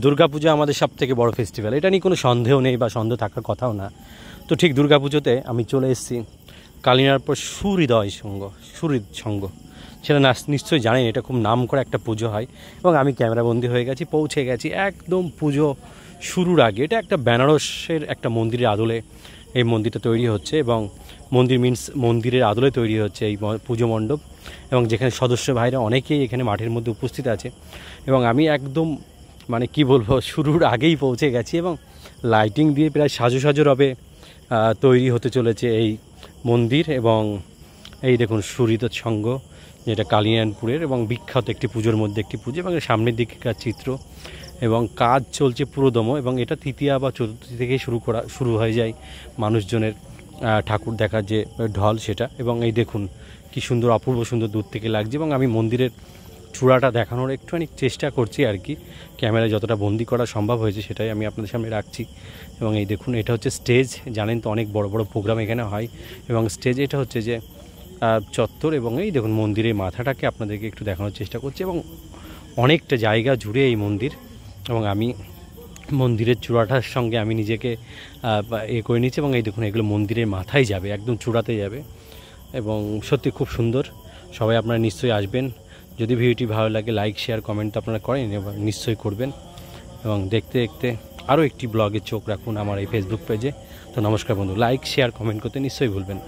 দুর্গাপূজা আমাদের সবথেকে বড় ফেস্টিভ্যাল, এটা নিয়ে কোনো সন্দেহ নেই বা সন্দেহ থাকার কথাও না। তো ঠিক দুর্গাপুজোতে আমি চলে এসেছি কালিনারপুর সুহৃদয় সংঘ, সেটা নিশ্চয়ই জানেন, এটা খুব নাম করে একটা পুজো হয়। এবং আমি ক্যামেরাবন্দি হয়ে গেছি, পৌঁছে গেছি একদম পুজো শুরুর আগে। এটা একটা বেনারসের একটা মন্দিরের আদলে এই মন্দিরটা তৈরি হচ্ছে, এবং মন্দিরের আদলে তৈরি হচ্ছে এই পুজো মণ্ডপ, এবং যেখানে সদস্য ভাইরা অনেকেই এখানে মাঠের মধ্যে উপস্থিত আছে। এবং আমি একদম মানে কি বলবো, শুরুর আগেই পৌঁছে গেছি, এবং লাইটিং দিয়ে প্রায় সাজো রবে তৈরি হতে চলেছে এই মন্দির। এবং এই দেখুন সুহৃদয় সংঘ, যেটা কালিয়ানপুরের এবং বিখ্যাত একটি পুজোর মধ্যে একটি পুজো, এবং সামনের দিককার চিত্র, এবং কাজ চলছে পুরোদম। এবং এটা তৃতীয়া বা চতুর্থী থেকেই শুরু হয়ে যায় মানুষজনের ঠাকুর দেখার যে ঢল সেটা। এবং এই দেখুন কি সুন্দর, অপূর্ব সুন্দর দূর থেকে লাগছে। এবং আমি মন্দিরের চূড়াটা দেখানোর একটুখানি চেষ্টা করছি আর কি, ক্যামেরায় যতটা বন্দি করা সম্ভব হয়েছে সেটাই আমি আপনাদের সামনে রাখছি। এবং এই দেখুন, এটা হচ্ছে স্টেজ, জানেন তো অনেক বড় বড় প্রোগ্রাম এখানে হয়। এবং স্টেজ এটা হচ্ছে যে চত্বর। এবং এই দেখুন মন্দিরের মাথাটাকে আপনাদেরকে একটু দেখানোর চেষ্টা করছি, এবং অনেকটা জায়গা জুড়ে এই মন্দির। এবং আমি মন্দিরের চূড়াটার সঙ্গে আমি নিজেকে করে নিচ্ছি। এবং এই দেখুন এগুলো মন্দিরের মাথায় যাবে, একদম চূড়াতে যাবে, এবং সত্যি খুব সুন্দর। সবাই আপনারা নিশ্চয়ই আসবেন। যদি ভিডিওটি ভালো লাগে লাইক শেয়ার কমেন্ট তো আপনারা করেন, এবং নিশ্চয়ই করবেন। এবং দেখতে দেখতে আরও একটি ব্লগে চোখ রাখুন আমার এই ফেসবুক পেজে। তো নমস্কার বন্ধু, লাইক শেয়ার কমেন্ট করতে নিশ্চয়ই ভুলবেন না।